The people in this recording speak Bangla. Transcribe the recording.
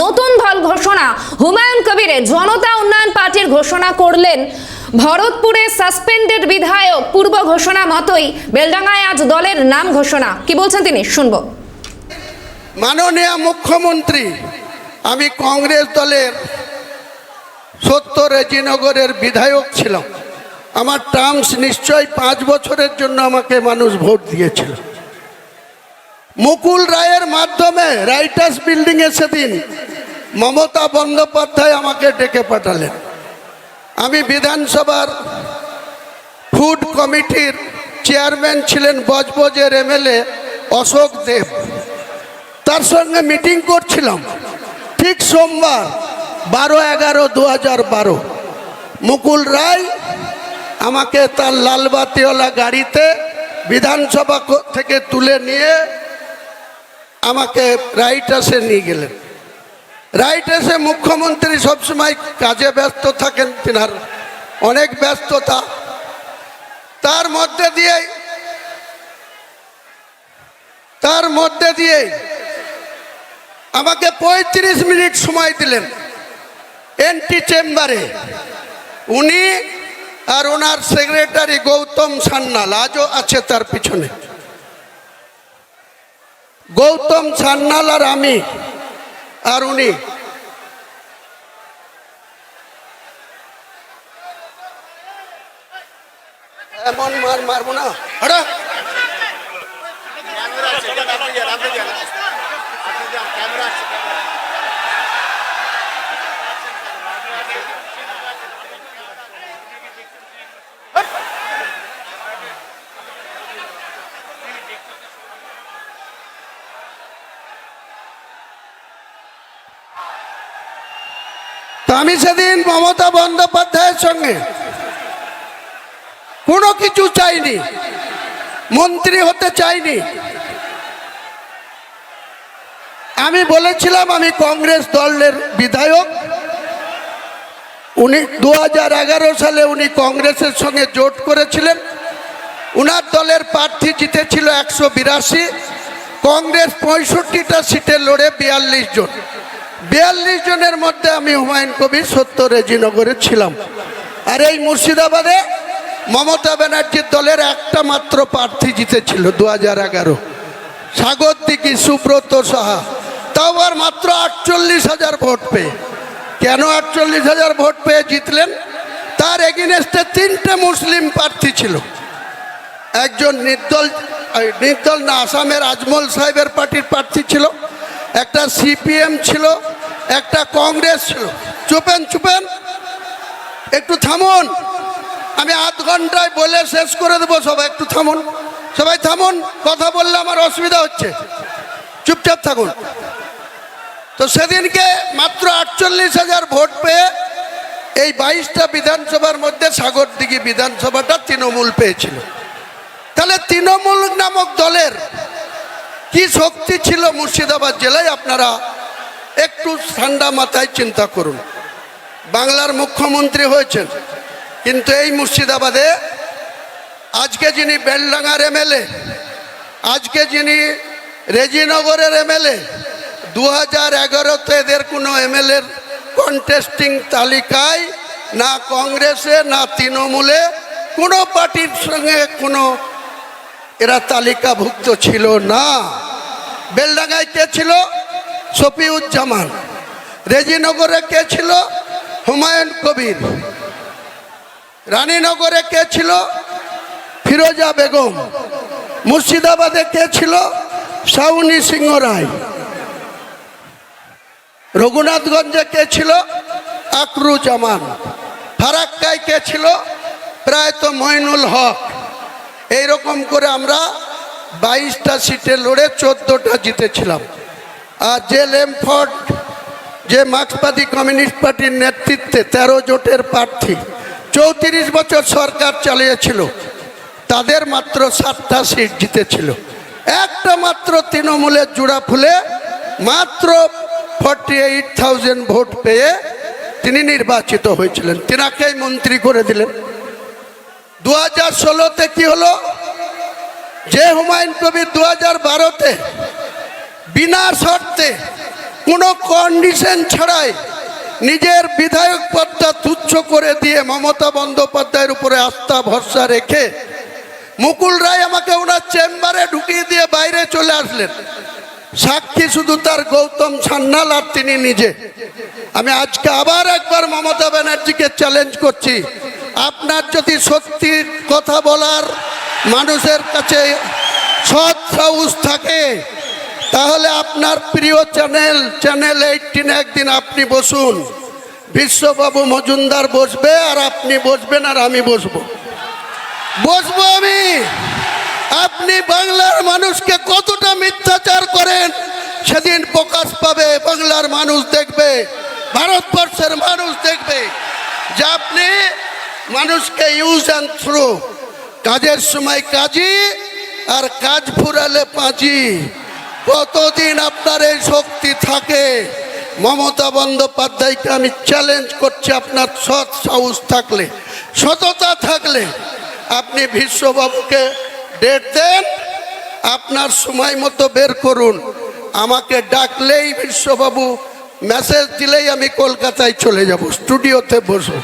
নতুন দল ঘোষণা হুমায়ুন কবিরের জনতা উন্নয়ন পার্টির ঘোষণা করলেন ভরতপুরে সাসপেন্ডেড বিধায়ক। পূর্ব ঘোষণা মতোই বেলডাঙ্গায় আজ দলের নাম ঘোষণা। কি বলছেন তিনি, শুনবো। মাননীয় মুখ্যমন্ত্রী, আমি কংগ্রেস দলের 70 রেজিনগরের বিধায়ক ছিলাম। আমার টার্মস নিশ্চয়ই 5 বছরের জন্য আমাকে মানুষ ভোট দিয়েছিল। মুকুল রায়ের মাধ্যমে রাইটার্স বিল্ডিংয়ে সেদিন মমতা বন্দ্যোপাধ্যায় আমাকে ডেকে পাঠালেন। আমি বিধানসভার ফুড কমিটির চেয়ারম্যান ছিলেন বজবজের এমএলএ অশোক দেব, তার সঙ্গে মিটিং করছিলাম। ঠিক সোমবার 12/11/2012 মুকুল রায় আমাকে তার লালবাতিওয়ালা গাড়িতে বিধানসভা থেকে তুলে নিয়ে আমাকে রাইটার্সে নিয়ে গেলেন। রাইটার্সে মুখ্যমন্ত্রী সবসময় কাজে ব্যস্ত থাকেন, তিনার অনেক ব্যস্ততা। তার মধ্যে দিয়ে আমাকে 35 মিনিট সময় দিলেন এন্টি চেম্বারে। উনি আর ওনার সেক্রেটারি গৌতম সান্যাল আজও আছে তার পিছনে। গৌতম সান্যাল আর আমি আর উনি এমন মারবো না। তো আমি সেদিন মমতা বন্দ্যোপাধ্যায়ের সঙ্গে কোনো কিছু চাইনি, মন্ত্রী হতে চাইনি। আমি বলেছিলাম আমি কংগ্রেস দলের বিধায়ক। উনি 2011 সালে উনি কংগ্রেসের সঙ্গে জোট করেছিলেন। উনার দলের প্রার্থী জিতেছিল 182, কংগ্রেস 65টা সিটে লড়ে 42 জন। 42 জনের মধ্যে আমি হুমায়ুন কবির 70 রেজিনগরে ছিলাম। আর এই মুর্শিদাবাদে মমতা ব্যানার্জির দলের একটা মাত্র প্রার্থী জিতেছিল 2011, সাগরদিঘি সুব্রত সাহা, তাও আর মাত্র 48,000 ভোট পেয়ে। কেন 48,000 ভোট পেয়ে জিতলেন? তার এগেইনস্টে 3টে মুসলিম প্রার্থী ছিল। একজন নির্দল না, আসামের আজমল সাহেবের পার্টির প্রার্থী ছিল, একটা সিপিএম ছিল, একটা কংগ্রেস ছিল। চুপেন একটু থামুন, আমি আধ ঘন্টায় বলে শেষ করে দেবো। সবাই একটু থামুন, সবাই থামুন, কথা বললে আমার অসুবিধা হচ্ছে, চুপচাপ থাকুন। তো সেদিনকে মাত্র 48,000 ভোট পেয়ে এই 22টা বিধানসভার মধ্যে সাগরদিঘি বিধানসভাটা তৃণমূল পেয়েছিল। তাহলে তৃণমূল নামক দলের কি শক্তি ছিল মুর্শিদাবাদ জেলায়, আপনারা একটু ঠান্ডা মাথায় চিন্তা করুন। বাংলার মুখ্যমন্ত্রী হয়েছেন, কিন্তু এই মুর্শিদাবাদে আজকে যিনি বেলডাঙ্গার এমএলএ, আজকে যিনি রেজিনগরের এমএলএ, 2011-তে এদের কোনো এমএলএর কন্টেস্টিং তালিকায় না কংগ্রেসে না তৃণমূলে কোনো পার্টির সঙ্গে কোনো এরা তালিকাভুক্ত ছিল না। বেলডাঙ্গায় কে ছিল? শফিউজ্জামান। রেজিনগরে কে ছিল? হুমায়ুন কবির। রানীনগরে কে ছিল? ফিরোজা বেগম। মুর্শিদাবাদে কে ছিল? শাউনি সিংহ রায়। রঘুনাথগঞ্জে কে ছিল? আকরুজ্জামান। ফারাক্কায় কে ছিল? প্রায়তো মইনুল হক। এইরকম করে আমরা 22টা সিটে লড়ে 14টা জিতেছিলাম। আর যে লেমফোর্ড, যে মার্ক্সবাদী কমিউনিস্ট পার্টির নেতৃত্বে 13 জোটের প্রার্থী 34 বছর সরকার চালিয়েছিল, তাদের মাত্র 7টা সিট জিতেছিল। একটা মাত্র তৃণমূলের জোড়া ফুলে মাত্র 48,000 ভোট পেয়ে তিনি নির্বাচিত হয়েছিলেন, তিনাকেই মন্ত্রী করে দিলেন। 2016-তে কি হলো? যে হুমায়ুন কবির 2012-তে বিনা শর্তে কোনো কন্ডিশন ছাড়াই নিজের বিধায়ক পদটা তুচ্ছ করে দিয়ে মমতা বন্দ্যোপাধ্যায়ের উপরে আস্থা ভরসা রেখে মুকুল রায় আমাকে ওনার চেম্বারে ঢুকিয়ে দিয়ে বাইরে চলে আসলেন। সাক্ষী শুধু তার গৌতম সান্যাল আর তিনি নিজে। আমি আজকে আবার একবার মমতা ব্যানার্জিকে চ্যালেঞ্জ করছি, আপনার যদি সত্যি কথা বলার মানুষের কাছে সৎ সাহস থাকে, তাহলে আপনার প্রিয় চ্যানেল 18 একদিন আপনি বসুন, বিশ্ববাবু মজুমদার বসবে আর আপনি বসবেন আর আমি বসবো আমি। আপনি বাংলার মানুষকে কতটা মিথ্যাচার করেন সেদিন প্রকাশ পাবে, বাংলার মানুষ দেখবে, ভারতবর্ষের মানুষ দেখবে যে আপনি মানুষকে ইউজ অ্যান্ড থ্রো, কাজের সময় কাজী আর কাজ ফুরালে পাঁচি। কতদিন আপনার এই শক্তি থাকে? মমতা বন্দ্যোপাধ্যায়কে আমি চ্যালেঞ্জ করছি, আপনার সৎ সাহস থাকলে, সততা থাকলে আপনি বিশ্ববাবুকে ডেট দেন, আপনার সময় মতো বের করুন। আমাকে ডাকলেই বিশ্ববাবু মেসেজ দিলেই আমি কলকাতায় চলে যাব, স্টুডিওতে বসবো।